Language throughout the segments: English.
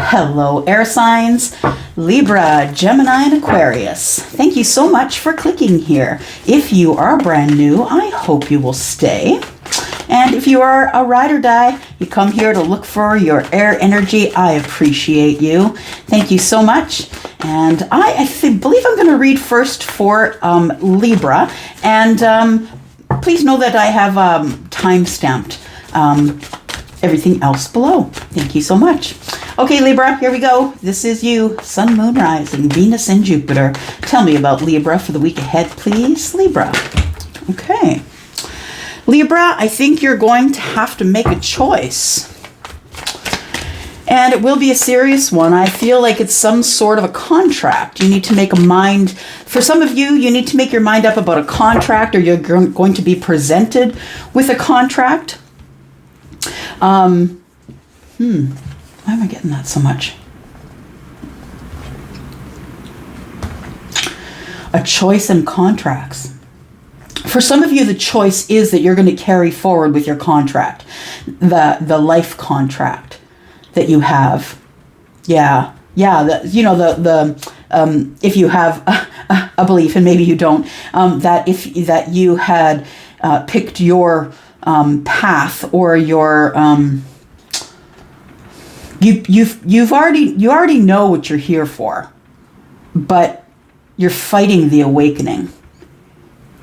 Hello, air signs, Libra, Gemini, and Aquarius. Thank you so much for clicking here. If you are brand new, I hope you will stay. And if you are a ride or die, you come here to look for your air energy, I appreciate you. Thank you so much. And I believe I'm going to read first for Libra. And please know that I have time-stamped everything else below. Thank you so much. Okay, Libra, here we go. This is you, Sun, Moon, Rising, Venus, and Jupiter. Tell me about Libra for the week ahead, please. Libra. Okay. Libra, I think you're going to have to make a choice. And it will be a serious one. I feel like it's some sort of a contract. You need to make a mind. For some of you, you need to make your mind up about a contract, or you're going to be presented with a contract. Why am I getting that so much? A choice in contracts. For some of you, the choice is that you're going to carry forward with your contract, the life contract that you have. Yeah. If you have a belief, and maybe you don't, that you had picked your path, or your you already know what you're here for, but you're fighting the awakening.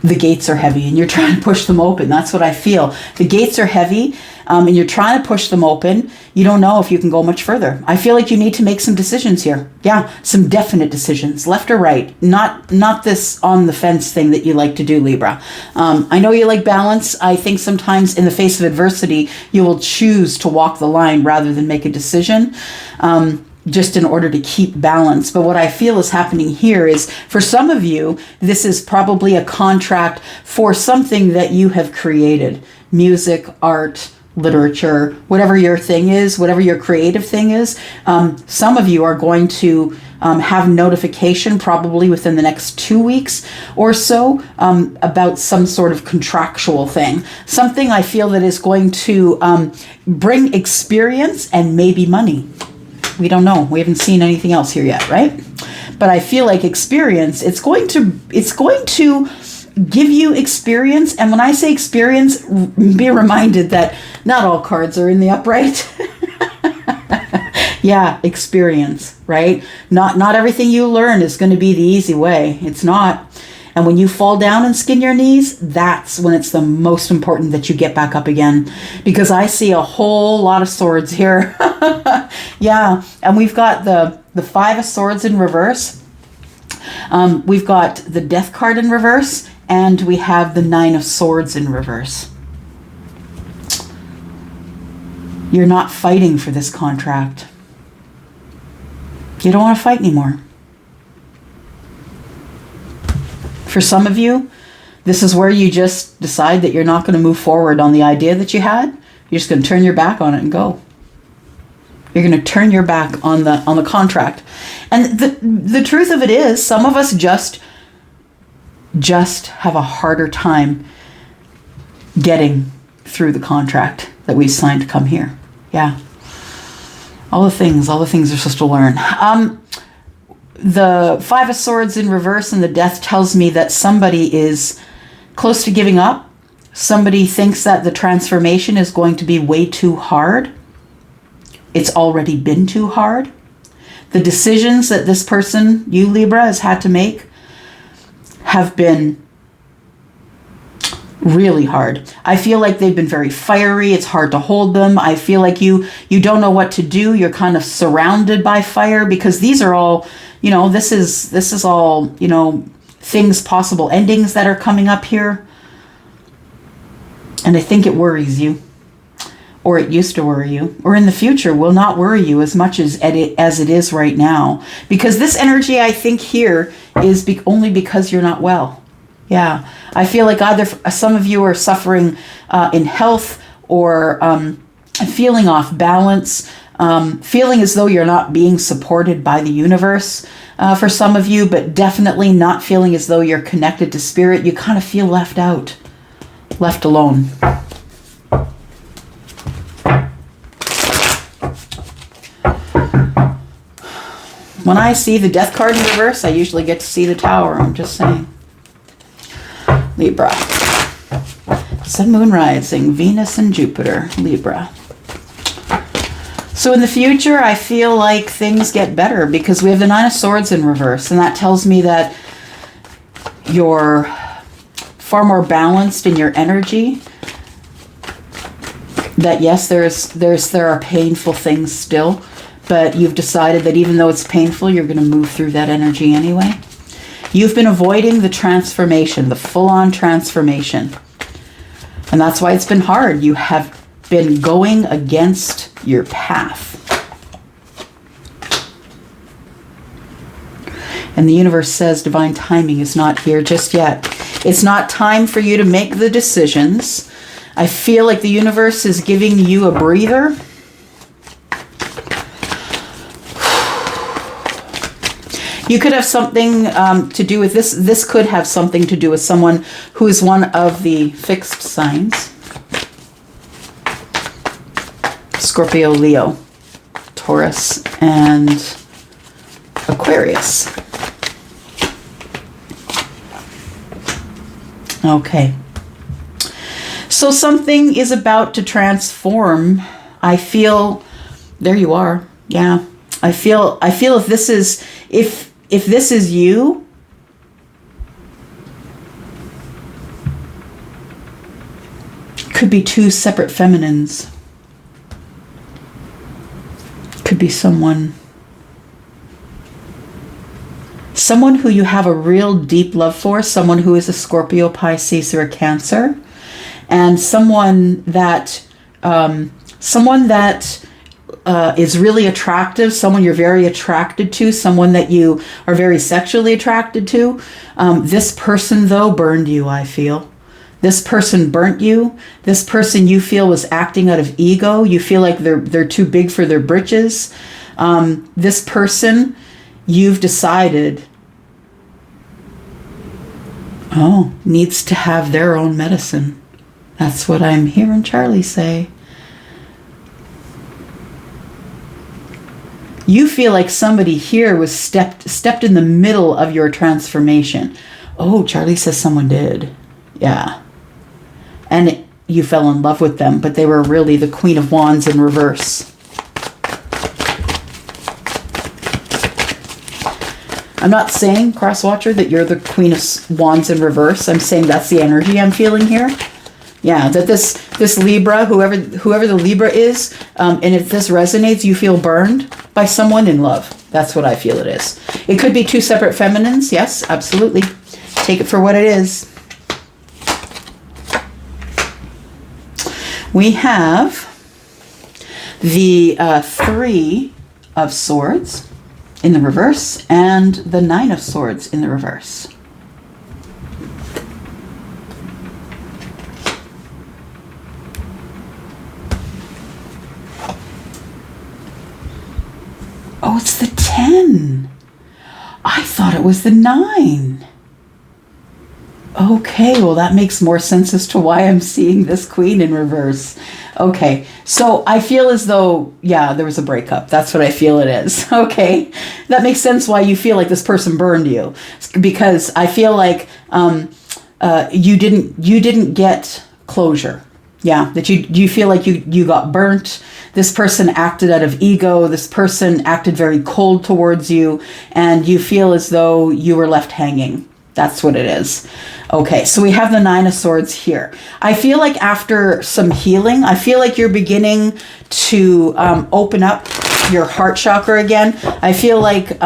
The gates are heavy and you're trying to push them open. That's what I feel. The gates are heavy and you're trying to push them open. You don't know if you can go much further. I feel like you need to make some decisions here. Yeah, some definite decisions, left or right. Not this on the fence thing that you like to do, Libra. I know you like balance. I think sometimes in the face of adversity, you will choose to walk the line rather than make a decision. Just in order to keep balance. But what I feel is happening here is, for some of you, this is probably a contract for something that you have created. Music, art, literature, whatever your thing is, whatever your creative thing is. Some of you are going to have notification probably within the next 2 weeks or so about some sort of contractual thing. Something I feel that is going to bring experience and maybe money. We don't know. We haven't seen anything else here yet, right? But I feel like experience, it's going to give you experience. And when I say experience, be reminded that not all cards are in the upright. Yeah, experience, right? Not everything you learn is going to be the easy way. It's not. And when you fall down and skin your knees, that's when it's the most important that you get back up again. Because I see a whole lot of swords here. Yeah, and we've got the Five of Swords in reverse. We've got the Death card in reverse. And we have the Nine of Swords in reverse. You're not fighting for this contract. You don't want to fight anymore. For some of you, this is where you just decide that you're not going to move forward on the idea that you had. You're just going to turn your back on it and go. You're going to turn your back on the contract. And the truth of it is, some of us just have a harder time getting through the contract that we signed to come here. Yeah. All the things are supposed to learn. The Five of Swords in reverse and the Death tells me that somebody is close to giving up. Somebody thinks that the transformation is going to be way too hard. It's already been too hard. The decisions that this person, you Libra, has had to make have been really hard. I feel like they've been very fiery. It's hard to hold them. I feel like you don't know what to do. You're kind of surrounded by fire, because these are all, this is all, things, possible endings that are coming up here. And I think it worries you, or it used to worry you, or in the future will not worry you as much as it is right now. Because this energy, I think here, is only because you're not well. Yeah, I feel like either some of you are suffering in health, or feeling off balance, feeling as though you're not being supported by the universe for some of you, but definitely not feeling as though you're connected to spirit. You kind of feel left out, left alone. When I see the death card in reverse, I usually get to see the Tower. I'm just saying. Libra. Sun, Moon, Rising, Venus, and Jupiter. Libra. So in the future, I feel like things get better because we have the Nine of Swords in reverse. And that tells me that you're far more balanced in your energy. That yes, there are painful things still. But you've decided that even though it's painful, you're going to move through that energy anyway. You've been avoiding the transformation, the full-on transformation. And that's why it's been hard. You have been going against your path. And the universe says divine timing is not here just yet. It's not time for you to make the decisions. I feel like the universe is giving you a breather. You could have something to do with this. This could have something to do with someone who is one of the fixed signs. Scorpio, Leo, Taurus, and Aquarius. Okay. So something is about to transform. I feel, there you are. Yeah. I feel if this is you, could be two separate feminines. Could be someone who you have a real deep love for, someone who is a Scorpio, Pisces, or a Cancer, and someone that is really attractive, someone you're very attracted to, someone that you are very sexually attracted to. This person, though, burned you, I feel. This person burnt you. This person you feel was acting out of ego. You feel like they're too big for their britches. This person, you've decided, needs to have their own medicine. That's what I'm hearing Charlie say. You feel like somebody here was stepped in the middle of your transformation. Oh, Charlie says someone did. Yeah. And you fell in love with them, but they were really the Queen of Wands in reverse. I'm not saying, Crosswatcher, that you're the Queen of Wands in reverse. I'm saying that's the energy I'm feeling here. Yeah, that this Libra, whoever the Libra is, and if this resonates, you feel burned by someone in love. That's what I feel it is. It could be two separate feminines. Yes, absolutely. Take it for what it is. We have the Three of Swords in the reverse and the Nine of Swords in the reverse. Oh, it's the 10. I thought it was the 9. Okay, well, that makes more sense as to why I'm seeing this Queen in reverse. Okay, so I feel as though, yeah, there was a breakup. That's what I feel it is. Okay, that makes sense why you feel like this person burned you. Because I feel like you didn't get closure. Yeah, that you feel like you got burnt. This person acted out of ego. This person acted very cold towards you. And you feel as though you were left hanging. That's what it is. Okay, so we have the Nine of Swords here. I feel like after some healing, I feel like you're beginning to open up your heart chakra again. I feel like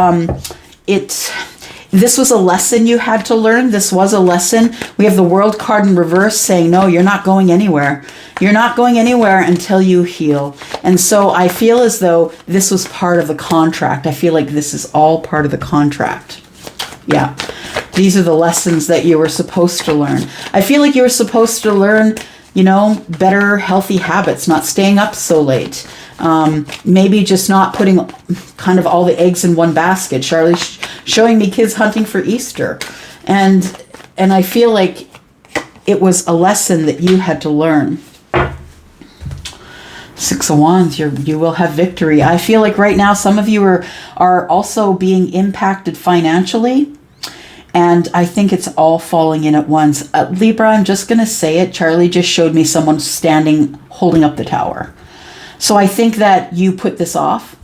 this was a lesson you had to learn. This was a lesson. We have the World card in reverse saying, no, you're not going anywhere. You're not going anywhere until you heal. And so I feel as though this was part of the contract. I feel like this is all part of the contract. Yeah. These are the lessons that you were supposed to learn. I feel like you were supposed to learn, better healthy habits, not staying up so late. Maybe just not putting kind of all the eggs in one basket. Charlie's showing me kids hunting for Easter. And I feel like it was a lesson that you had to learn. Six of Wands, you will have victory. I feel like right now some of you are also being impacted financially. And I think it's all falling in at once. Libra, I'm just going to say it. Charlie just showed me someone standing, holding up the tower. So I think that you put this off.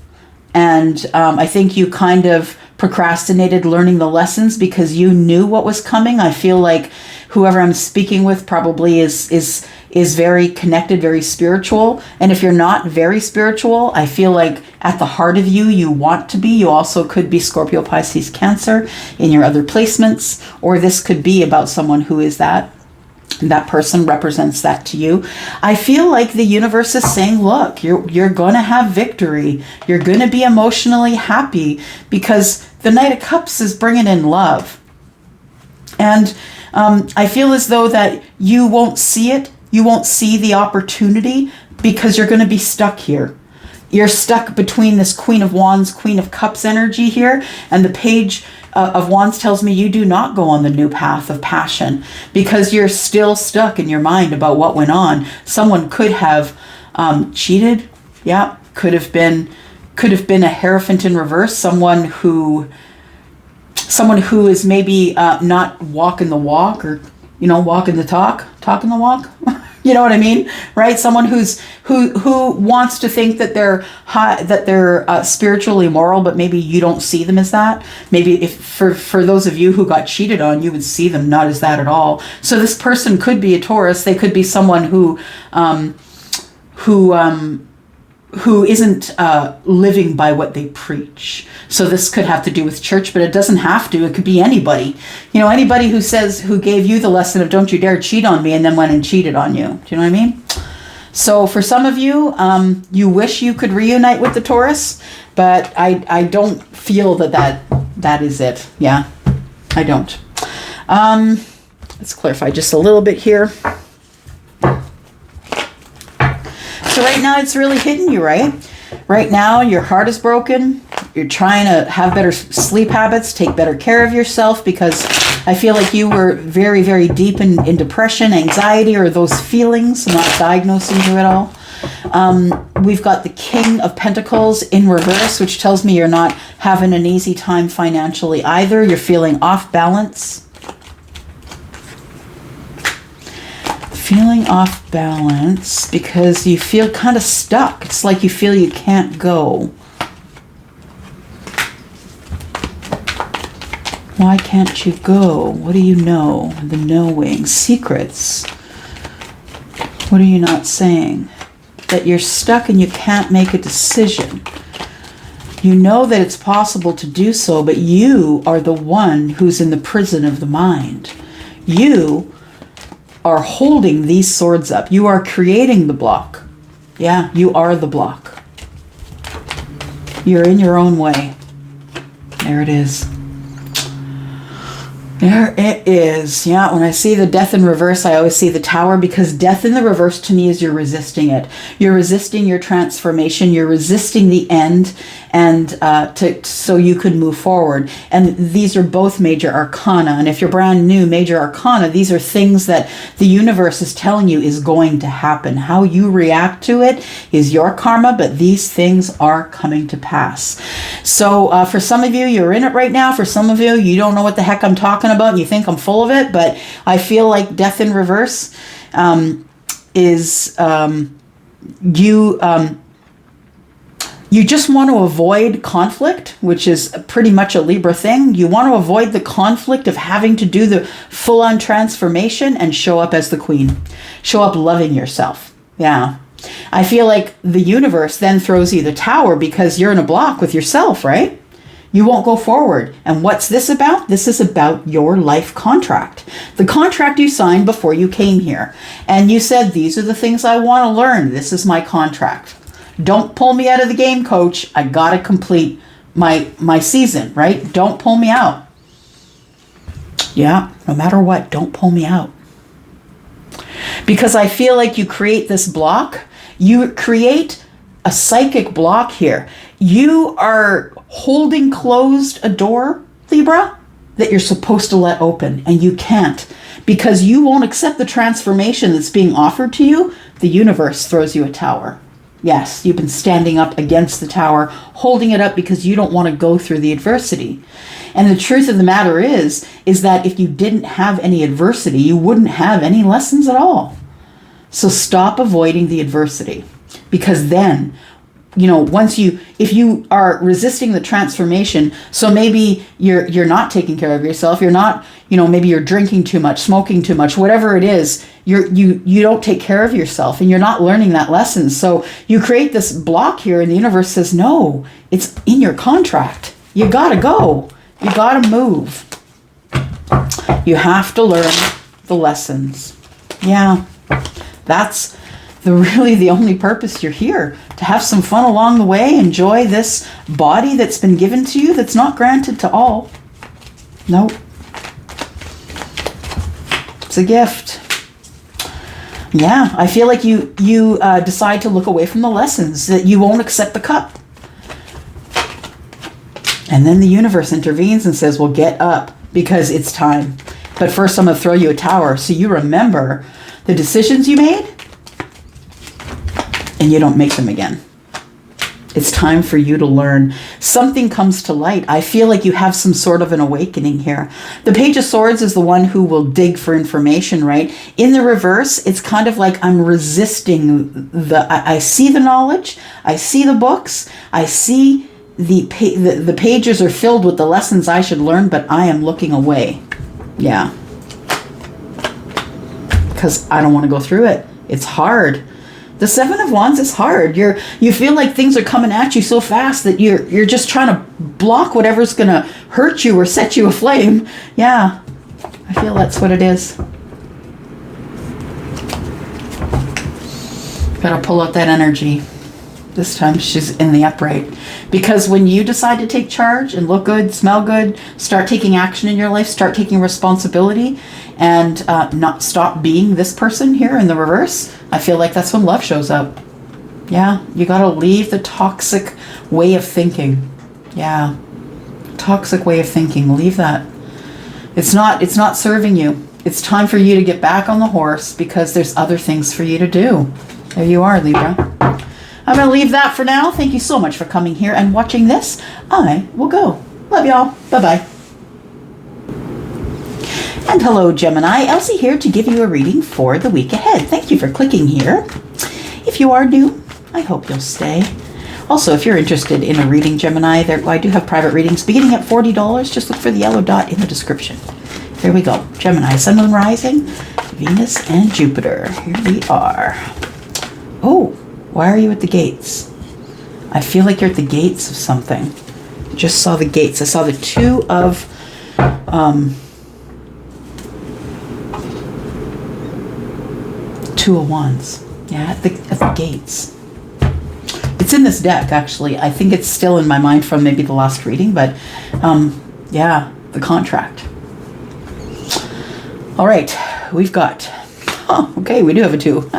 And I think you kind of procrastinated learning the lessons because you knew what was coming. I feel like whoever I'm speaking with probably is very connected, very spiritual. And if you're not very spiritual, I feel like at the heart of you, you want to be. You also could be Scorpio, Pisces, Cancer in your other placements, or this could be about someone who is that. That person represents that to you. I feel like the universe is saying, look, you're going to have victory. You're going to be emotionally happy because the Knight of Cups is bringing in love. And I feel as though that you won't see it. You won't see the opportunity because you're going to be stuck here. You're stuck between this Queen of Wands, Queen of Cups energy here, and the Page of Wands tells me you do not go on the new path of passion because you're still stuck in your mind about what went on. Someone could have cheated. Yeah, could have been a Hierophant in reverse. Someone who is maybe not walking the walk, or walking the talk, talking the walk. You know what I mean, right? Someone who wants to think that they're high, that they're spiritually moral, but maybe you don't see them as that. Maybe if for those of you who got cheated on, you would see them not as that at all. So this person could be a Taurus. They could be someone who isn't living by what they preach. So this could have to do with church, but it doesn't have to. It could be anybody. Anybody who gave you the lesson of don't you dare cheat on me and then went and cheated on you. Do you know what I mean? So for some of you, you wish you could reunite with the Taurus, but I don't feel that is it. Yeah, I don't. Let's clarify just a little bit here. So right now it's really hitting you, right? Right now your heart is broken. You're trying to have better sleep habits, take better care of yourself, because I feel like you were very, very deep in depression, anxiety, or those feelings. I'm not diagnosing you at all. We've got the King of Pentacles in reverse, which tells me you're not having an easy time financially either. You're feeling off balance. Feeling off balance because you feel kind of stuck. It's like you feel you can't go. Why can't you go? What do you know? The knowing. Secrets. What are you not saying? That you're stuck and you can't make a decision. You know that it's possible to do so, but you are the one who's in the prison of the mind. You are holding these swords up. You are creating the block. Yeah, you are the block. You're in your own way. There it is. There it is. Yeah, when I see the Death in reverse, I always see the Tower, because Death in the reverse to me is you're resisting it. You're resisting your transformation. You're resisting the end, and so you could move forward. And these are both major arcana. And if you're brand new, major arcana, these are things that the universe is telling you is going to happen. How you react to it is your karma, but these things are coming to pass. So for some of you, you're in it right now. For some of you, you don't know what the heck I'm talking about and you think I'm full of it, but I feel like Death in reverse is you just want to avoid conflict, which is pretty much a Libra thing. You want to avoid the conflict of having to do the full-on transformation and show up as the queen. Show up loving yourself. Yeah. I feel like the universe then throws you the Tower because you're in a block with yourself, right? You won't go forward. And what's this about? This is about your life contract. The contract you signed before you came here. And you said, these are the things I want to learn. This is my contract. Don't pull me out of the game, coach. I got to complete my season, right? Don't pull me out. Yeah, no matter what, don't pull me out. Because I feel like you create this block. You create a psychic block here. You are holding closed a door, Libra, that you're supposed to let open, and you can't, because you won't accept the transformation that's being offered to you. The universe throws you a Tower. Yes, you've been standing up against the tower, holding it up because you don't want to go through the adversity. And the truth of the matter is that if you didn't have any adversity, you wouldn't have any lessons at all. So stop avoiding the adversity, because then, if you are resisting the transformation, so maybe you're not taking care of yourself, you're not, maybe you're drinking too much, smoking too much, whatever it is, you don't take care of yourself and you're not learning that lesson. So you create this block here and the universe says, no, it's in your contract. You gotta go. You gotta move. You have to learn the lessons. Yeah, that's really the only purpose you're here, to have some fun along the way, enjoy this body that's been given to you, that's not granted to all. Nope. It's a gift. Yeah, I feel like you decide to look away from the lessons, that you won't accept the cup. And then the universe intervenes and says, well, get up, because it's time. But first I'm going to throw you a tower so you remember the decisions you made and you don't make them again. It's time for you to learn. Something comes to light. I feel like you have some sort of an awakening here. The Page of Swords is the one who will dig for information, right? In the reverse, it's kind of like I'm resisting I see the knowledge, I see the books, I see the pages are filled with the lessons I should learn, but I am looking away. Yeah. Because I don't want to go through it. It's hard. The Seven of Wands is hard. You feel like things are coming at you so fast that you're just trying to block whatever's going to hurt you or set you aflame. Yeah, I feel that's what it is. Gotta pull out that energy. This time she's in the upright. Because when you decide to take charge and look good, smell good, start taking action in your life, start taking responsibility, and not stop being this person here in the reverse, I feel like that's when love shows up. Yeah, you gotta leave the toxic way of thinking. Yeah, toxic way of thinking. Leave that. It's not serving you. It's time for you to get back on the horse, because there's other things for you to do. There you are, Libra. I'm going to leave that for now. Thank you so much for coming here and watching this. I will go. Love y'all. Bye-bye. And hello, Gemini. Elsie here to give you a reading for the week ahead. Thank you for clicking here. If you are new, I hope you'll stay. Also, if you're interested in a reading, Gemini, I do have private readings beginning at $40. Just look for the yellow dot in the description. Here we go. Gemini, Sun, Moon, Rising, Venus, and Jupiter. Here we are. Oh. Why are you at the gates? I feel like you're at the gates of something. Just saw the gates. I saw the two of Wands. Yeah, at the gates. It's in this deck, actually. I think it's still in my mind from maybe the last reading, but yeah, the contract. All right, we've got, okay, we do have a two.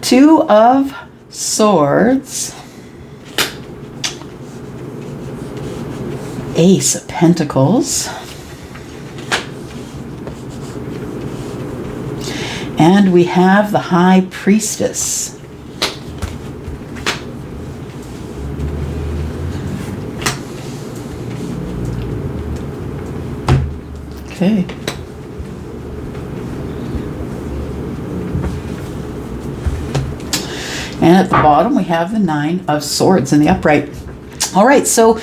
Two of Swords, Ace of Pentacles, and we have the High Priestess. Okay. And at the bottom, we have the Nine of Swords in the upright. All right, so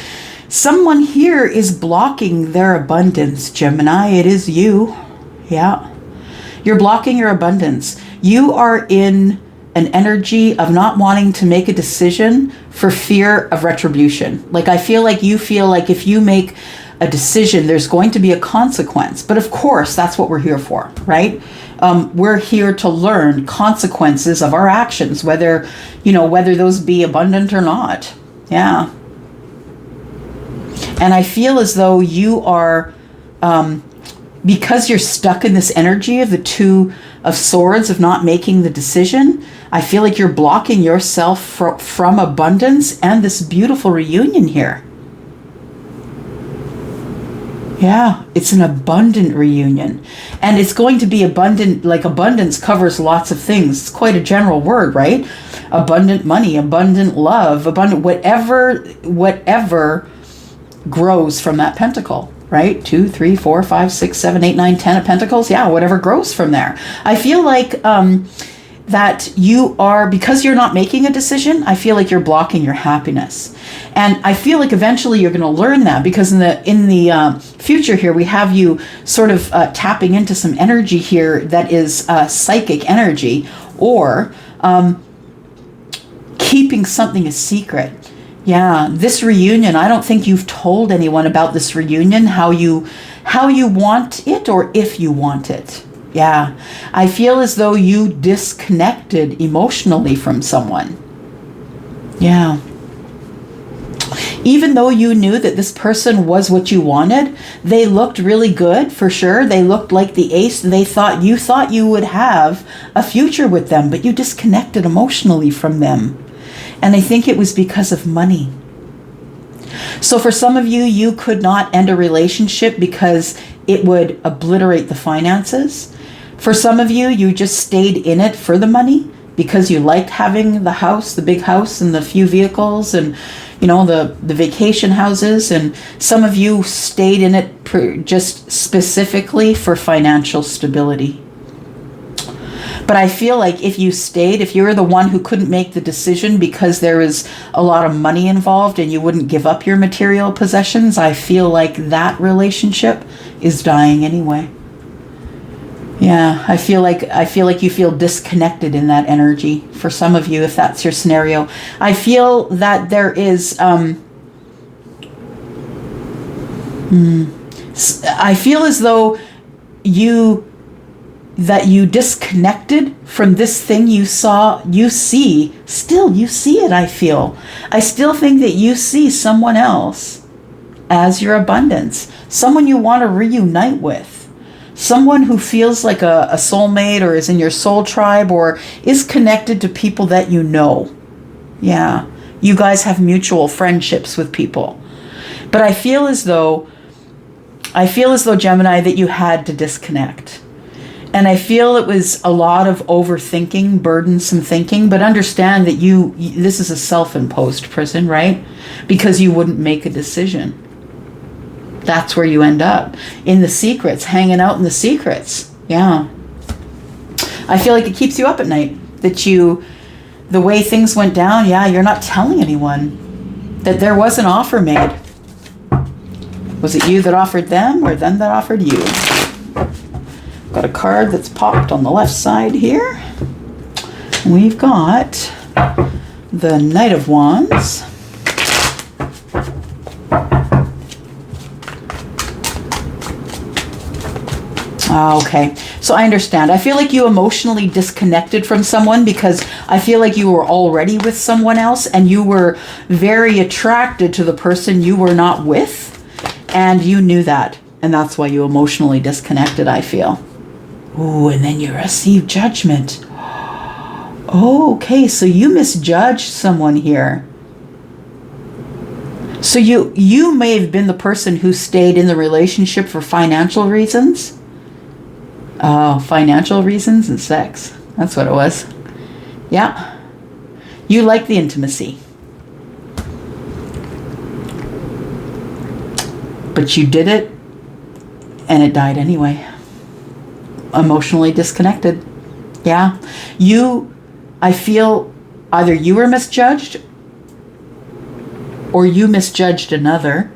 someone here is blocking their abundance, Gemini. It is you. Yeah. You're blocking your abundance. You are in an energy of not wanting to make a decision for fear of retribution. Like, I feel like you feel like if you make a decision, there's going to be a consequence. But of course, that's what we're here for, right? We're here to learn consequences of our actions, whether those be abundant or not. Yeah. And I feel as though you are, because you're stuck in this energy of the Two of Swords, of not making the decision, I feel like you're blocking yourself from abundance and this beautiful reunion here. Yeah, it's an abundant reunion. And it's going to be abundant, like abundance covers lots of things. It's quite a general word, right? Abundant money, abundant love, abundant whatever grows from that pentacle, right? 2, 3, 4, 5, 6, 7, 8, 9, 10 of pentacles. Yeah, whatever grows from there. I feel like that you are, because you're not making a decision, I feel like you're blocking your happiness. And I feel like eventually you're going to learn that, because in the future here, we have you sort of tapping into some energy here that is psychic energy, or keeping something a secret. Yeah, this reunion, I don't think you've told anyone about this reunion, how you want it, or if you want it. Yeah, I feel as though you disconnected emotionally from someone. Yeah. Even though you knew that this person was what you wanted, they looked really good, for sure. They looked like the ace. You thought you would have a future with them, but you disconnected emotionally from them. And I think it was because of money. So for some of you, you could not end a relationship because it would obliterate the finances. For some of you, you just stayed in it for the money because you liked having the house, the big house, and the few vehicles, and the vacation houses. And some of you stayed in it just specifically for financial stability. But I feel like if you were the one who couldn't make the decision because there is a lot of money involved and you wouldn't give up your material possessions, I feel like that relationship is dying anyway. Yeah, I feel like you feel disconnected in that energy. For some of you, if that's your scenario, I feel that there is I feel as though you disconnected from this thing you see it. I still think that you see someone else as your abundance, someone you want to reunite with. Someone who feels like a soulmate, or is in your soul tribe, or is connected to people that you know. Yeah, you guys have mutual friendships with people. But I feel as though, Gemini, that you had to disconnect. And I feel it was a lot of overthinking, burdensome thinking, but understand that this is a self-imposed prison, right? Because you wouldn't make a decision. That's where you end up, in the secrets, hanging out in the secrets. Yeah. I feel like it keeps you up at night, that the way things went down, yeah, you're not telling anyone that there was an offer made. Was it you that offered them, or them that offered you? Got a card that's popped on the left side here. We've got the Knight of Wands. Okay, so I understand. I feel like you emotionally disconnected from someone because I feel like you were already with someone else and you were very attracted to the person you were not with, and you knew that, and that's why you emotionally disconnected, I feel. Ooh, and then you received judgment. Okay, so you misjudged someone here. So you may have been the person who stayed in the relationship for financial reasons. Oh, financial reasons and sex. That's what it was. Yeah. You like the intimacy. But you did it, and it died anyway. Emotionally disconnected. Yeah. I feel either you were misjudged or you misjudged another.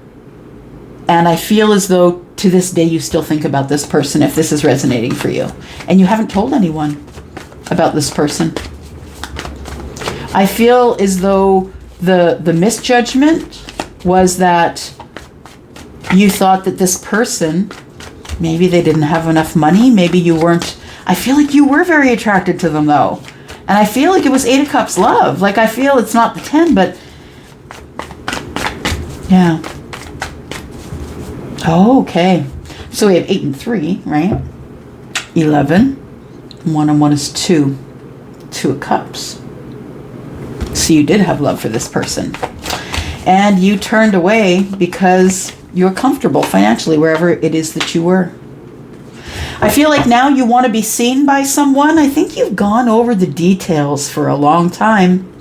And I feel as though to this day you still think about this person, if this is resonating for you. And you haven't told anyone about this person. I feel as though the misjudgment was that you thought that this person, maybe they didn't have enough money, maybe you weren't. I feel like you were very attracted to them though. And I feel like it was 8 of Cups love. Like I feel it's not the 10, but yeah. Oh, okay. So we have 8 and 3, right? 11. 1 and 1 is 2. 2 of Cups. So you did have love for this person. And you turned away because you're comfortable financially wherever it is that you were. I feel like now you want to be seen by someone. I think you've gone over the details for a long time.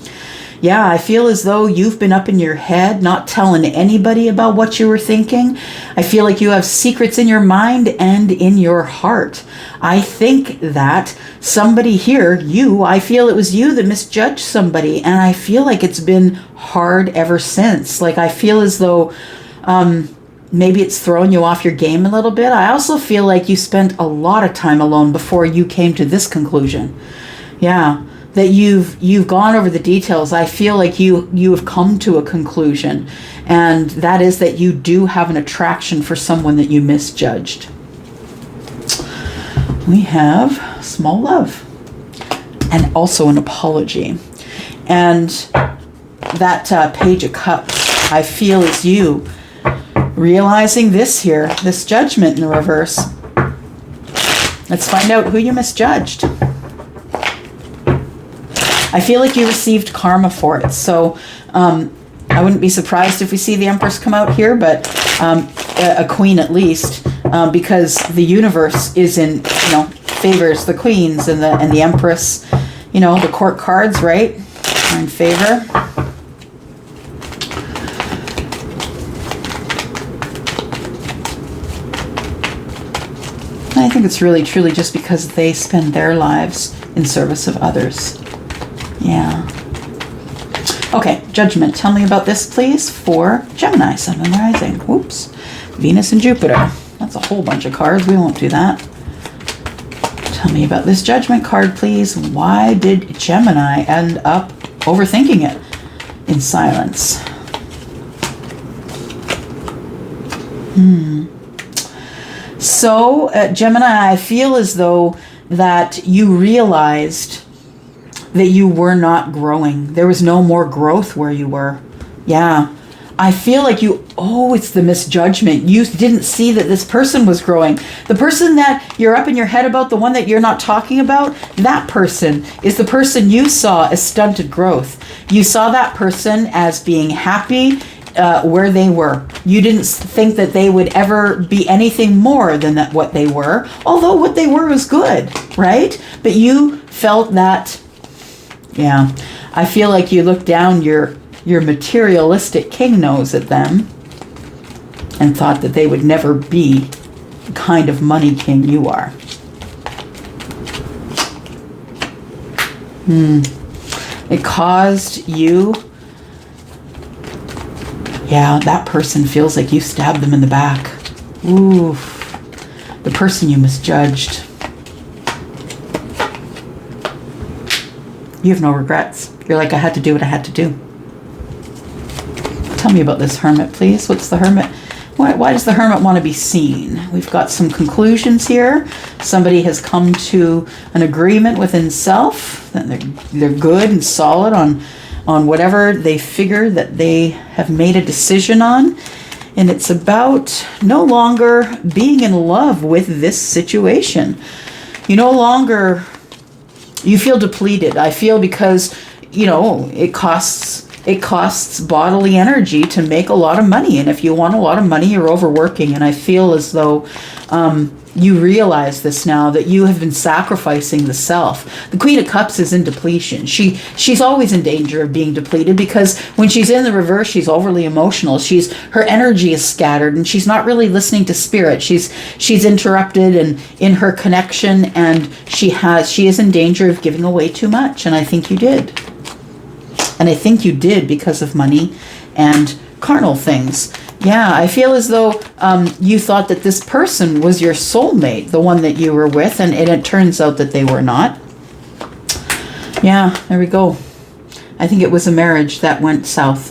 Yeah, I feel as though you've been up in your head, not telling anybody about what you were thinking. I feel like you have secrets in your mind and in your heart. I think that somebody here, I feel it was you that misjudged somebody, and I feel like it's been hard ever since. Like, I feel as though maybe it's throwing you off your game a little bit. I also feel like you spent a lot of time alone before you came to this conclusion. Yeah. That you've gone over the details. I feel like you have come to a conclusion, and that is that you do have an attraction for someone that you misjudged. We have small love and also an apology. And that Page of Cups, I feel, is you realizing this here, this Judgment in the reverse. Let's find out who you misjudged. I feel like you received karma for it. So I wouldn't be surprised if we see the Empress come out here, but a queen at least, because the universe is in, favors the queens and the Empress, the court cards, right, are in favor. I think it's really, truly just because they spend their lives in service of others. Yeah. Okay, Judgment. Tell me about this, please, for Gemini, Sun and Rising. Whoops. Venus and Jupiter. That's a whole bunch of cards. We won't do that. Tell me about this Judgment card, please. Why did Gemini end up overthinking it in silence? So, Gemini, I feel as though that you realized that you were not growing. There was no more growth where you were. Yeah. I feel like it's the misjudgment. You didn't see that this person was growing. The person that you're up in your head about, the one that you're not talking about, that person is the person you saw as stunted growth. You saw that person as being happy where they were. You didn't think that they would ever be anything more than what they were, although what they were was good, right? But you felt that. Yeah, I feel like you looked down your materialistic king nose at them and thought that they would never be the kind of money king you are. It caused you. Yeah, that person feels like you stabbed them in the back. Oof. The person you misjudged. You have no regrets. You're like, I had to do what I had to do. Tell me about this Hermit, please. What's the Hermit? Why does the Hermit want to be seen? We've got some conclusions here. Somebody has come to an agreement within self that they're good and solid on whatever they figure that they have made a decision on. And it's about no longer being in love with this situation. You feel depleted. I feel because, it costs bodily energy to make a lot of money. And if you want a lot of money, you're overworking. And I feel as though you realize this now, that you have been sacrificing the self. The Queen of Cups is in depletion. She's always in danger of being depleted because when she's in the reverse, she's overly emotional. Her energy is scattered and she's not really listening to spirit. She's interrupted and in her connection, and she is in danger of giving away too much. And I think you did. And I think you did because of money and carnal things. Yeah, I feel as though you thought that this person was your soulmate, the one that you were with, and it turns out that they were not. Yeah, there we go. I think it was a marriage that went south.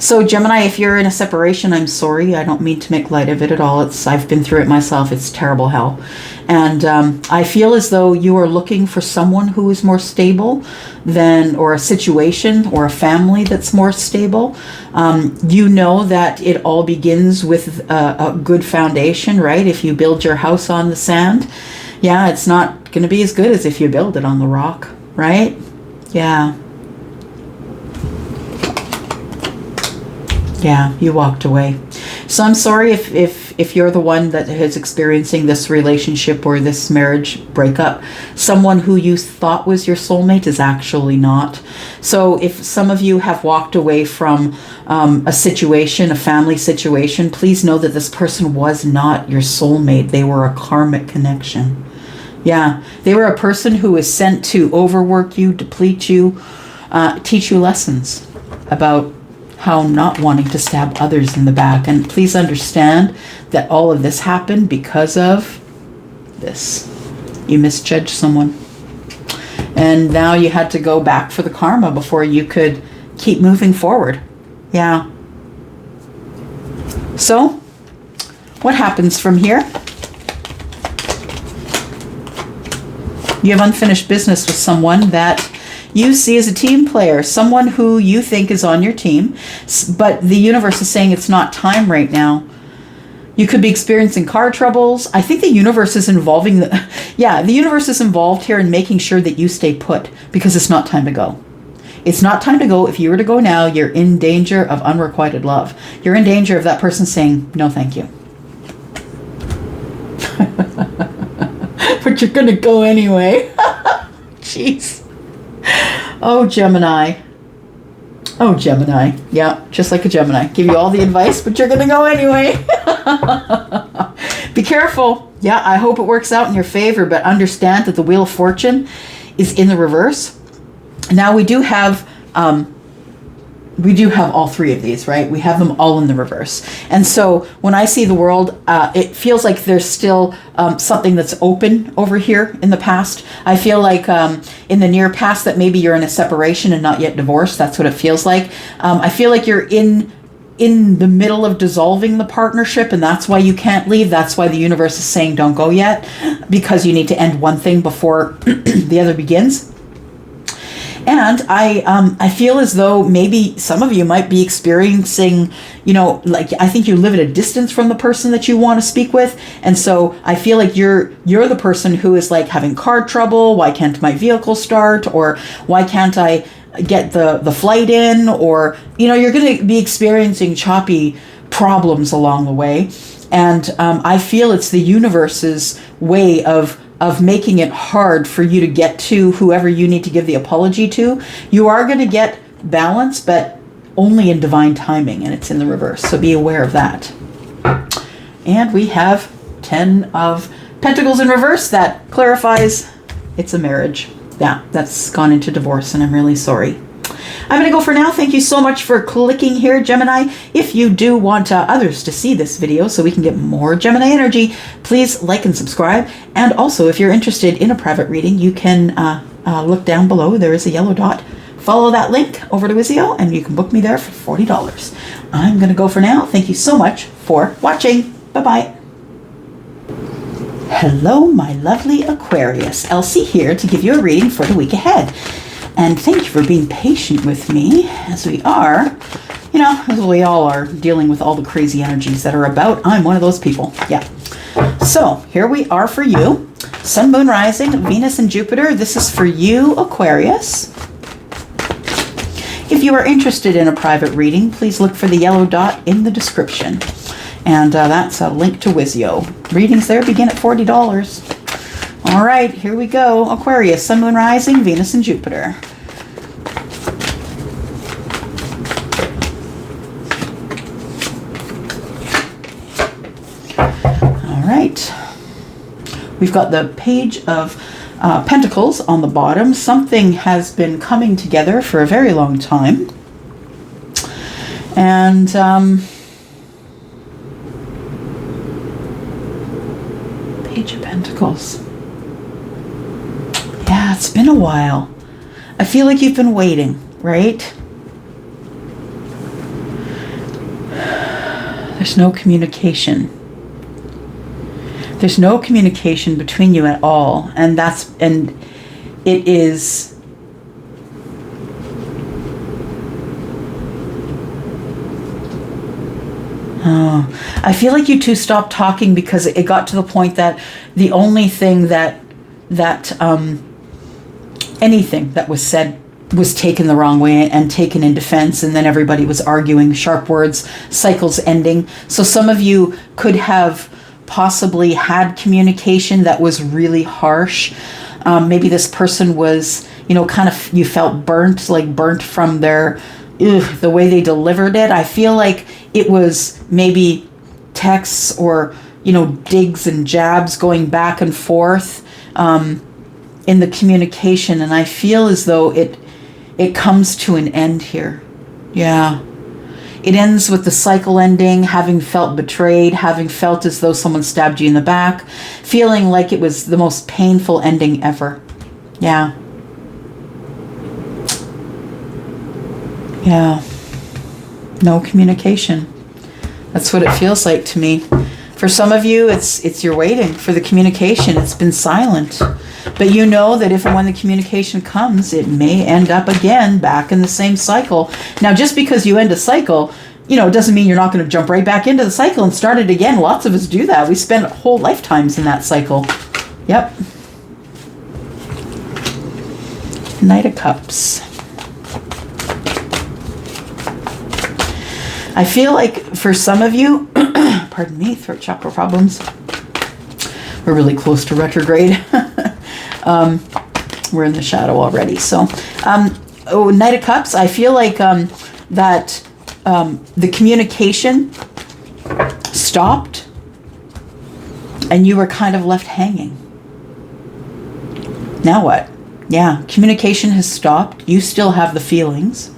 So Gemini, if you're in a separation, I'm sorry. I don't mean to make light of it at all. I've been through it myself. It's terrible hell. And I feel as though you are looking for someone who is more stable or a situation or a family that's more stable. You know that it all begins with a good foundation, right? If you build your house on the sand, yeah, it's not going to be as good as if you build it on the rock, right? Yeah. Yeah, you walked away. So I'm sorry if you're the one that is experiencing this relationship or this marriage breakup. Someone who you thought was your soulmate is actually not. So if some of you have walked away from a situation, a family situation, please know that this person was not your soulmate. They were a karmic connection. Yeah, they were a person who was sent to overwork you, deplete you, teach you lessons about how not wanting to stab others in the back. And please understand that all of this happened because of this. You misjudged someone. And now you had to go back for the karma before you could keep moving forward. Yeah. So, what happens from here? You have unfinished business with someone that you see as a team player, someone who you think is on your team, but the universe is saying it's not time right now. You could be experiencing car troubles. I think the universe is involving the universe is involved here in making sure that you stay put because it's not time to go. It's not time to go. If you were to go now, you're in danger of unrequited love. You're in danger of that person saying, no, thank you. But you're going to go anyway. Jeez. Oh, Gemini. Oh, Gemini. Yeah, just like a Gemini. Give you all the advice, but you're going to go anyway. Be careful. Yeah, I hope it works out in your favor, but understand that the Wheel of Fortune is in the reverse. Now, we do have all three of these, right? We have them all in the reverse. And so when I see the world, it feels like there's still something that's open over here in the past. I feel like in the near past that maybe you're in a separation and not yet divorced. That's what it feels like. I feel like you're in the middle of dissolving the partnership, and that's why you can't leave. That's why the universe is saying don't go yet, because you need to end one thing before the other begins. And I feel as though maybe some of you might be experiencing, like I think you live at a distance from the person that you want to speak with. And so I feel like you're the person who is like having car trouble. Why can't my vehicle start? Or why can't I get the flight in? Or, you're going to be experiencing choppy problems along the way. And I feel it's the universe's way of making it hard for you to get to whoever you need to give the apology to. You are going to get balance, but only in divine timing, and it's in the reverse. So be aware of that. And we have 10 of Pentacles in reverse. That clarifies it's a marriage. Yeah, that's gone into divorce, and I'm really sorry. I'm going to go for now. Thank you so much for clicking here, Gemini. If you do want others to see this video so we can get more Gemini energy, please like and subscribe. And also, if you're interested in a private reading, you can look down below. There is a yellow dot. Follow that link over to Wizio, and you can book me there for $40. I'm going to go for now. Thank you so much for watching. Bye-bye. Hello, my lovely Aquarius. Elsie here to give you a reading for the week ahead. And thank you for being patient with me as we are, as we all are dealing with all the crazy energies that are about. I'm one of those people. Yeah. So here we are for you. Sun, Moon, Rising, Venus, and Jupiter. This is for you, Aquarius. If you are interested in a private reading, please look for the yellow dot in the description. And that's a link to Wizio. Readings there begin at $40. All right, here we go. Aquarius, Sun, Moon, Rising, Venus, and Jupiter. All right. We've got the Page of Pentacles on the bottom. Something has been coming together for a very long time. And Page of Pentacles. Yeah, it's been a while. I feel like you've been waiting, right? There's no communication. There's no communication between you at all. And it is I feel like you two stopped talking because it got to the point that the only thing that anything that was said was taken the wrong way and taken in defense, and then everybody was arguing, sharp words, cycles ending. So some of you could have possibly had communication that was really harsh. Maybe this person was, kind of, you felt burnt from the way they delivered it. I feel like it was maybe texts or, digs and jabs going back and forth in the communication. And I feel as though it comes to an end here. Yeah. It ends with the cycle ending, having felt betrayed, having felt as though someone stabbed you in the back, feeling like it was the most painful ending ever. Yeah. Yeah. No communication. That's what it feels like to me. For some of you, it's you're waiting for the communication. It's been silent. But you know that if and when the communication comes, it may end up again back in the same cycle. Now, just because you end a cycle, it doesn't mean you're not going to jump right back into the cycle and start it again. Lots of us do that. We spend whole lifetimes in that cycle. Yep. Knight of Cups. I feel like for some of you, pardon me, throat chakra problems. We're really close to retrograde. We're in the shadow already. So, Knight of Cups, I feel like that the communication stopped and you were kind of left hanging. Now what? Yeah, communication has stopped. You still have the feelings.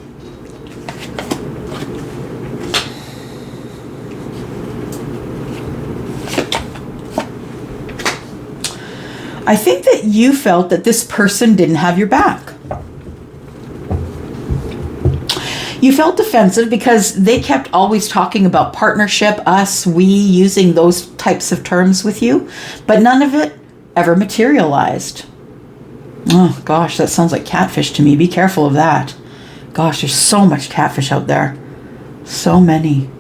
I think that you felt that this person didn't have your back. You felt defensive because they kept always talking about partnership, us, we, using those types of terms with you, but none of it ever materialized. Oh gosh, that sounds like catfish to me. Be careful of that. Gosh, there's so much catfish out there. So many.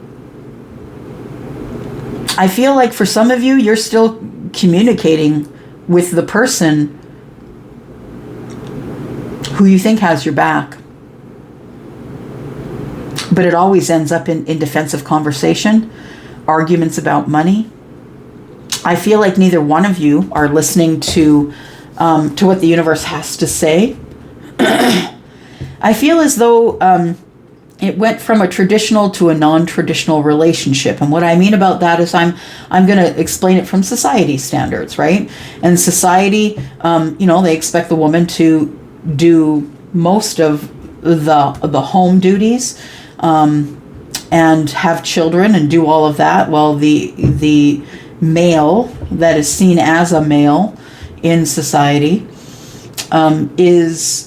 I feel like for some of you, you're still communicating with the person who you think has your back. But it always ends up in defensive conversation, arguments about money. I feel like neither one of you are listening to what the universe has to say. I feel as though it went from a traditional to a non-traditional relationship. And what I mean about that is I'm going to explain it from society standards, right? And society, they expect the woman to do most of the home duties and have children and do all of that, while the male that is seen as a male in society is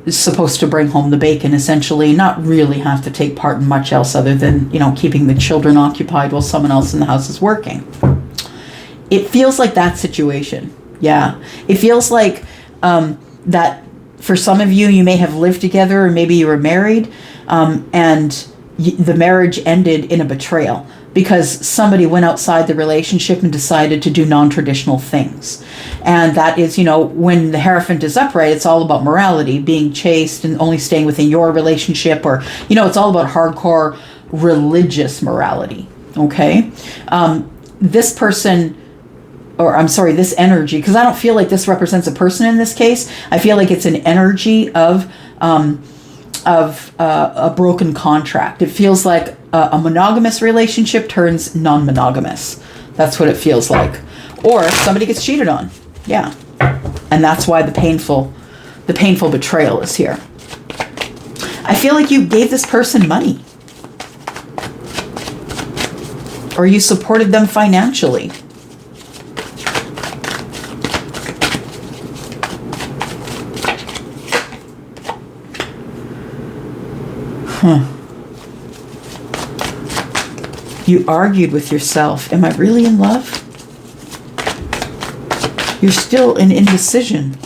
supposed to bring home the bacon, essentially, not really have to take part in much else other than, keeping the children occupied while someone else in the house is working. It feels like that situation. Yeah. It feels like that for some of you, you may have lived together, or maybe you were married, and the marriage ended in a betrayal because somebody went outside the relationship and decided to do non-traditional things. And that is, when the Hierophant is upright, it's all about morality, being chaste and only staying within your relationship, or, it's all about hardcore religious morality. Okay. This person, this energy, because I don't feel like this represents a person in this case. I feel like it's an energy of a broken contract. It feels like a monogamous relationship turns non-monogamous. That's what it feels like. Or somebody gets cheated on. Yeah. And that's why the painful betrayal is here. I feel like you gave this person money. Or you supported them financially. You argued with yourself. Am I really in love? You're still in indecision.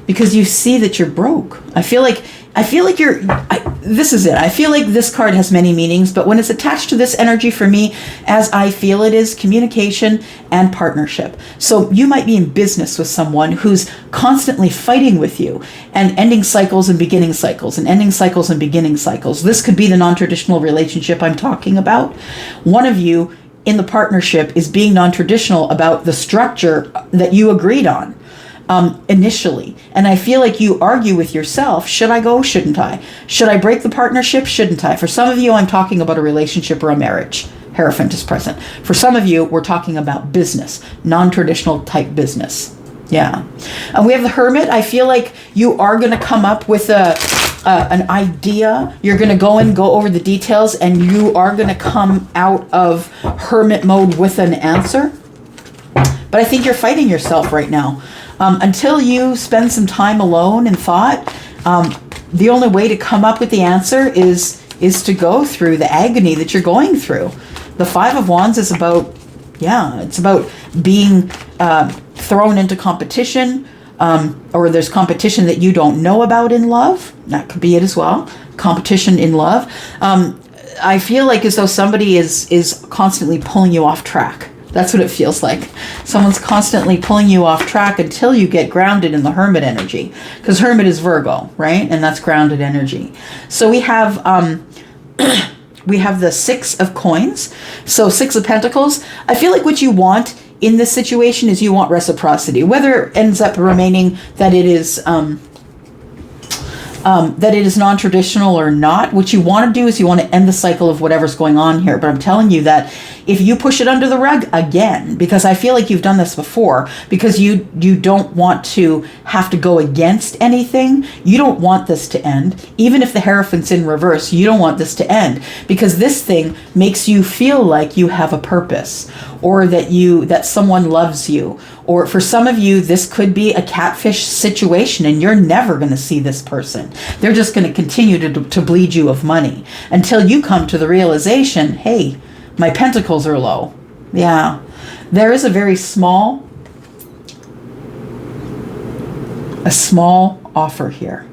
because you see that you're broke. I feel like this is it. I feel like this card has many meanings, but when it's attached to this energy for me, as I feel it is, communication and partnership. So you might be in business with someone who's constantly fighting with you and ending cycles and beginning cycles and ending cycles and beginning cycles. This could be the non-traditional relationship I'm talking about. One of you in the partnership is being non-traditional about the structure that you agreed on initially. And I feel like you argue with yourself. Should I go? Shouldn't I? Should I break the partnership? Shouldn't I? For some of you, I'm talking about a relationship or a marriage. Hierophant is present. For some of you, we're talking about business, non-traditional type business. Yeah. And we have the Hermit. I feel like you are going to come up with an idea. You're going to go over the details, and you are going to come out of Hermit mode with an answer. But I think you're fighting yourself right now. Until you spend some time alone and thought, the only way to come up with the answer is to go through the agony that you're going through. The Five of Wands is about, it's about being thrown into competition, or there's competition that you don't know about in love. That could be it as well. Competition in love. I feel like as though somebody is constantly pulling you off track. That's what it feels like. Someone's constantly pulling you off track until you get grounded in the Hermit energy. Because Hermit is Virgo, right? And that's grounded energy. So we have the Six of Coins. So Six of Pentacles. I feel like what you want in this situation is you want reciprocity. Whether it ends up remaining that it is non-traditional or not, what you want to do is you want to end the cycle of whatever's going on here. But I'm telling you that if you push it under the rug again, because I feel like you've done this before, because you don't want to have to go against anything, you don't want this to end. Even if the Hierophant's in reverse, you don't want this to end, because this thing makes you feel like you have a purpose, or that someone loves you. Or for some of you, this could be a catfish situation, and you're never going to see this person. They're just going to continue to bleed you of money until you come to the realization, hey, my pentacles are low. Yeah. There is a very small offer here.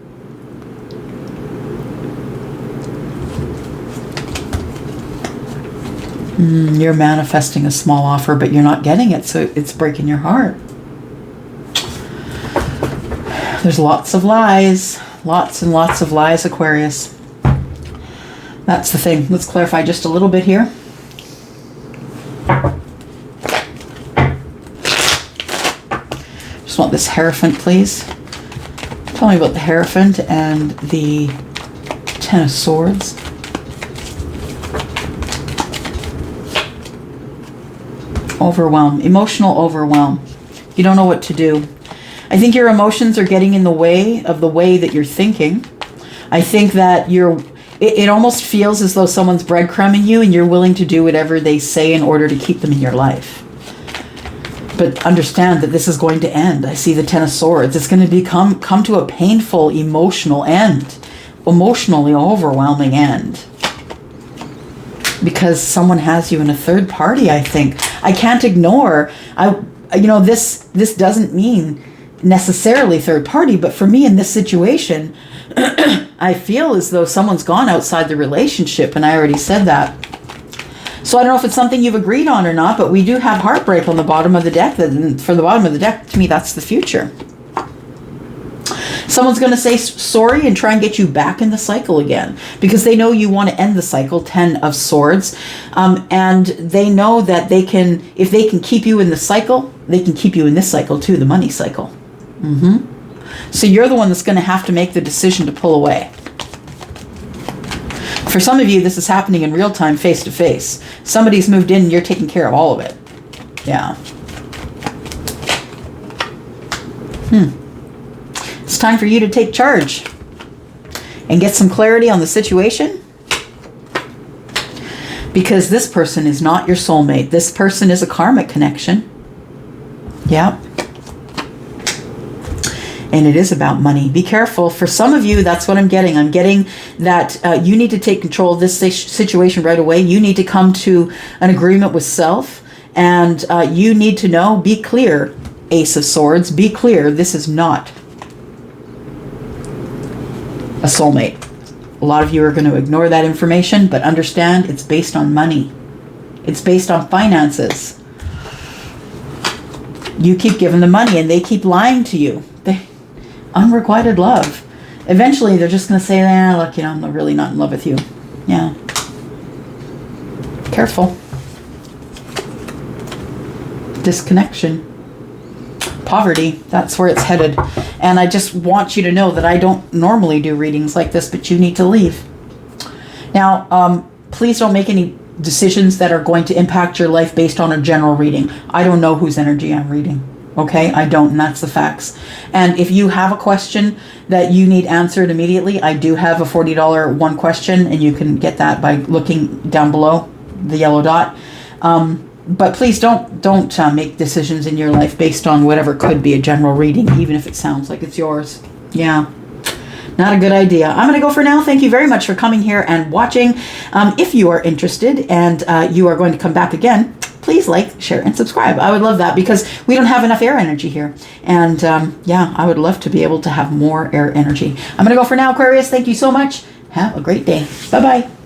You're manifesting a small offer, but you're not getting it, so it's breaking your heart. There's lots of lies. Lots and lots of lies, Aquarius. That's the thing. Let's clarify just a little bit here. Just want this Hierophant, please. Tell me about the Hierophant and the Ten of Swords. Overwhelm, emotional overwhelm. You don't know what to do. I think your emotions are getting in the way of the way that you're thinking. I think that it almost feels as though someone's breadcrumbing you and you're willing to do whatever they say in order to keep them in your life. But understand that this is going to end. I see the Ten of Swords. It's going to come to a painful emotional end. Emotionally overwhelming end. Because someone has you in a third party, I think. I can't ignore. This doesn't mean necessarily third party, but for me in this situation, I feel as though someone's gone outside the relationship, and I already said that. So I don't know if it's something you've agreed on or not, but we do have heartbreak on the bottom of the deck. For the bottom of the deck, to me, that's the future. Someone's going to say sorry and try and get you back in the cycle again, because they know you want to end the cycle, Ten of Swords. And they know that if they can keep you in the cycle, they can keep you in this cycle too, the money cycle. So you're the one that's going to have to make the decision to pull away. For some of you, this is happening in real time, face to face. Somebody's moved in and you're taking care of all of it. Yeah. It's time for you to take charge and get some clarity on the situation, because this person is not your soulmate. This person is a karmic connection. Yeah. And it is about money. Be careful. For some of you, that's what I'm getting. I'm getting that you need to take control of this situation right away. You need to come to an agreement with self, and you need to know, be clear, Ace of Swords, be clear, this is not a soulmate. A lot of you are going to ignore that information, but understand it's based on money. It's based on finances. You keep giving them money and they keep lying to you. Unrequited love. Eventually they're just going to say, look, I'm really not in love with you. Yeah. Careful. Disconnection. Poverty, that's where it's headed. And I just want you to know that I don't normally do readings like this, but you need to leave. Now, please don't make any decisions that are going to impact your life based on a general reading. I don't know whose energy I'm reading. Okay, I don't, and that's the facts. And if you have a question that you need answered immediately, I do have a $40 one question, and you can get that by looking down below the yellow dot. But please don't make decisions in your life based on whatever could be a general reading, even if it sounds like it's yours. Yeah, not a good idea. I'm going to go for now. Thank you very much for coming here and watching. If you are interested and you are going to come back again, please like, share, and subscribe. I would love that because we don't have enough air energy here. And yeah, I would love to be able to have more air energy. I'm going to go for now, Aquarius. Thank you so much. Have a great day. Bye-bye.